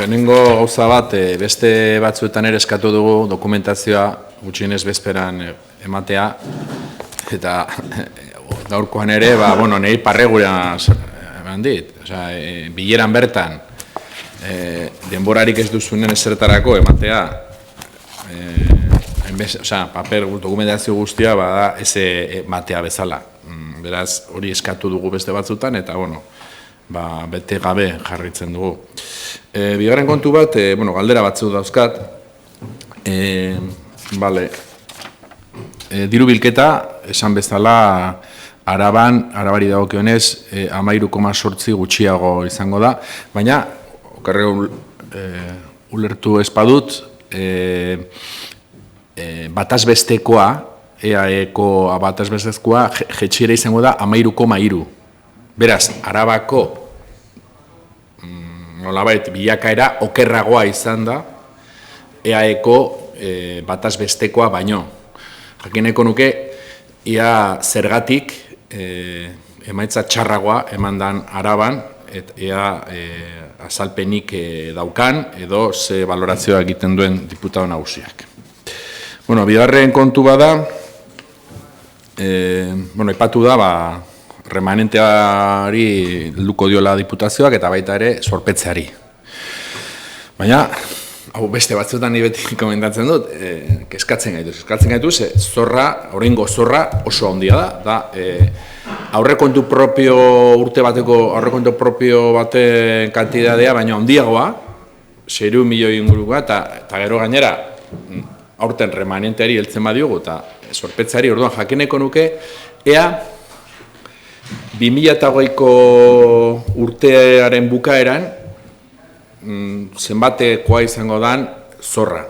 lehenengo gauza bat, beste batzuetan ere eskatu dugu dokumentazioa gutxienez bezperan ematea, eta gaurkoan ere, nahi parregura eman dit. Bileran bertan, denborarik ez duzunen ezertarako ematea, paper dokumentazio guztia bada ez ematea bezala. Beraz, hori eskatu dugu beste batzutan, eta, bete gabe jarritzen dugu. Bigarren kontu bat, galdera batzu dauzkat. Diru bilketa, esan bezala, Arabari dagokionez 13,8 gutxiago izango da, baina, okerre ulertu espadut, batazbestekoa, EAEko batazbestekoa, jetxiera izango da 13,3. Beraz, Arabako nolabait bilakaera okerragoa izan da EAEko batazbestekoa baino. Jakineko nuke, ia zergatik emaitza txarragoa eman dan Araban, ea azalpenik daukan edo ze balorazioa egiten duen diputado nagusiak. Bigarren kontu bada, ipatu da, remanenteari helduko diola diputazioak eta baita ere zorpetzeari. Baina, hau beste batzuetan ni beti komentatzen dut, kezkatzen gaitu, oraingo zorra oso handia da, aurrekontu propio urte bateko aurrekontu propio baten kantitatea baina handiagoa, 6 milioi ingurukoa, eta gero gainera, aurten remanenteari heltzen badiogu eta zorpetzeari, orduan jakineko nuke, ea 2008ko urtearen bukaeran zenbatekoa izango dan zorra.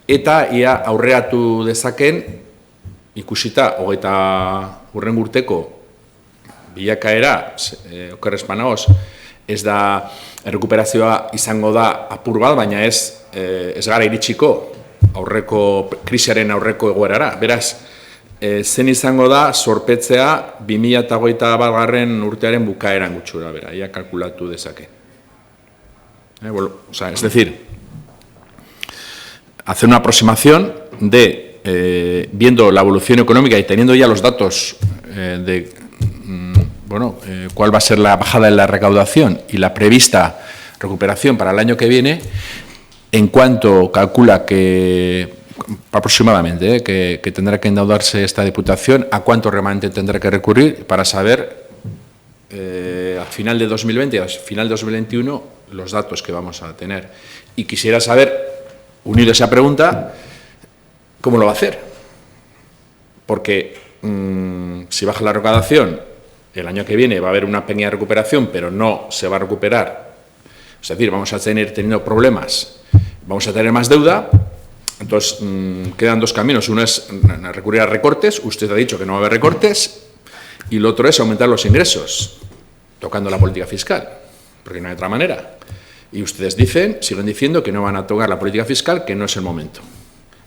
Eta ia aurreatu dezaken ikusita hogeita hurrengo urteko bilakaera, okerrespanagoz, ez da errekuperazioa izango da apur bat, baina ez gara iritsiko aurreko krisiaren aurreko egoerara. Beraz, zen izango da zorpetzea 2021 urtearen bukaeran gutxura, ia kalkulatu dezake. Es decir, hacer una aproximación de, viendo la evolución económica y teniendo ya los datos de cuál va a ser la bajada en la recaudación y la prevista recuperación para el año que viene, en cuanto calcula que aproximadamente que tendrá que endeudarse esta Diputación, a cuánto remanente tendrá que recurrir para saber al final de 2020 y al final de 2021 los datos que vamos a tener. Y quisiera saber, unido a esa pregunta, ¿cómo lo va a hacer? Porque si baja la recaudación, el año que viene va a haber una pequeña recuperación, pero no se va a recuperar. Es decir, vamos a teniendo problemas, vamos a tener más deuda. Entonces, quedan dos caminos. Uno es recurrir a recortes. Usted ha dicho que no va a haber recortes. Y el otro es aumentar los ingresos, tocando la política fiscal, porque no hay otra manera. Y ustedes siguen diciendo que no van a tocar la política fiscal, que no es el momento.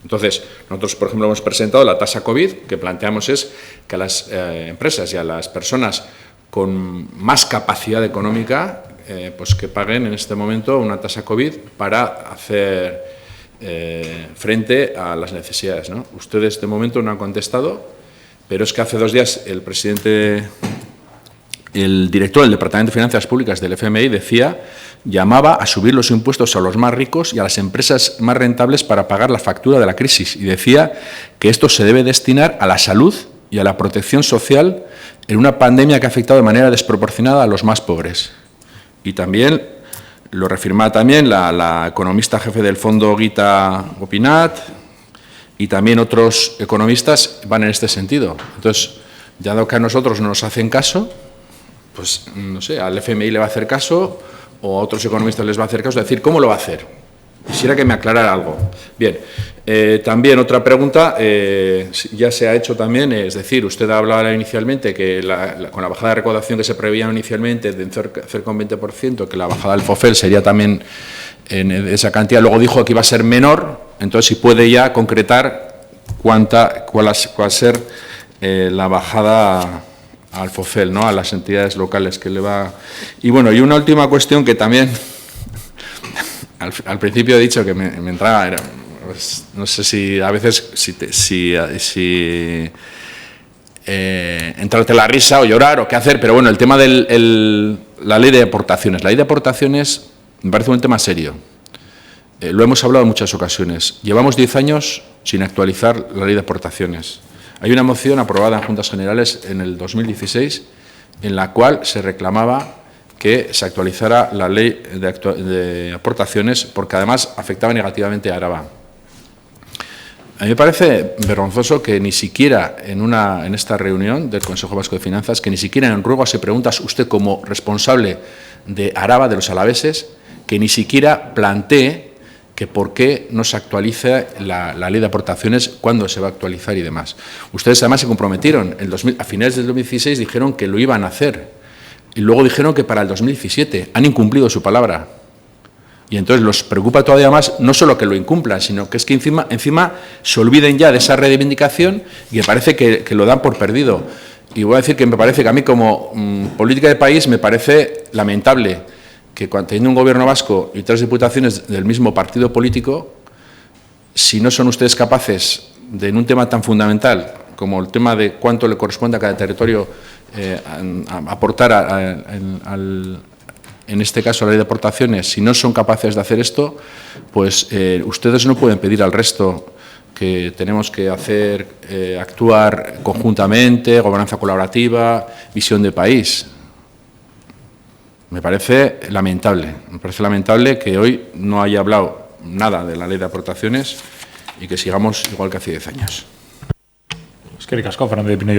Entonces, nosotros, por ejemplo, hemos presentado la tasa COVID, que planteamos es que a las empresas y a las personas con más capacidad económica, pues que paguen en este momento una tasa COVID para hacer frente a las necesidades, ¿no? Ustedes de momento no han contestado, pero es que hace 2 días el director del Departamento de Finanzas Públicas del FMI llamaba a subir los impuestos a los más ricos y a las empresas más rentables para pagar la factura de la crisis, y decía que esto se debe destinar a la salud y a la protección social en una pandemia que ha afectado de manera desproporcionada a los más pobres. Y también lo reafirma también la economista jefe del Fondo Gita Gopinath, y también otros economistas van en este sentido. Entonces, ya que a nosotros no nos hacen caso, pues no sé, al FMI le va a hacer caso o a otros economistas les va a hacer caso. Es decir, ¿cómo lo va a hacer? Quisiera que me aclarara algo. Bien, también otra pregunta, ya se ha hecho también, es decir, usted hablaba inicialmente que con la bajada de recaudación que se preveía inicialmente de cerca un 20%, que la bajada del FOFEL sería también en esa cantidad, luego dijo que iba a ser menor. Entonces, si puede ya concretar cuál va a ser la bajada al FOFEL, ¿no?, a las entidades locales que le va. Y bueno, y una última cuestión que también Al principio he dicho que me entraba, pues, no sé si a veces entrarte la risa o llorar o qué hacer, pero bueno, el tema de la ley de aportaciones. La ley de aportaciones me parece un tema serio. Lo hemos hablado en muchas ocasiones. Llevamos 10 años sin actualizar la ley de aportaciones. Hay una moción aprobada en Juntas Generales en el 2016 en la cual se reclamaba que se actualizara la ley de aportaciones porque además afectaba negativamente a Araba. A mí me parece vergonzoso que ni siquiera en esta reunión del Consejo Vasco de Finanzas, que ni siquiera en ruego se pregunta usted como responsable de Araba, de los alaveses, que ni siquiera plantee que por qué no se actualiza la ley de aportaciones, cuándo se va a actualizar y demás. Ustedes además se comprometieron, a finales del 2016 dijeron que lo iban a hacer y luego dijeron que para el 2017 han incumplido su palabra. Y entonces los preocupa todavía más, no solo que lo incumplan, sino que es que encima se olviden ya de esa reivindicación y me parece que lo dan por perdido. Y voy a decir que me parece que a mí como política de país me parece lamentable que cuando teniendo un gobierno vasco y 3 diputaciones del mismo partido político, si no son ustedes capaces de, en un tema tan fundamental como el tema de cuánto le corresponde a cada territorio aportar en este caso a la ley de aportaciones, si no son capaces de hacer esto, pues ustedes no pueden pedir al resto que tenemos que hacer, actuar conjuntamente, gobernanza colaborativa, visión de país. Me parece lamentable que hoy no haya hablado nada de la ley de aportaciones y que sigamos igual que hace 10 años. Eskerrik asko, Fernando de Pinedo.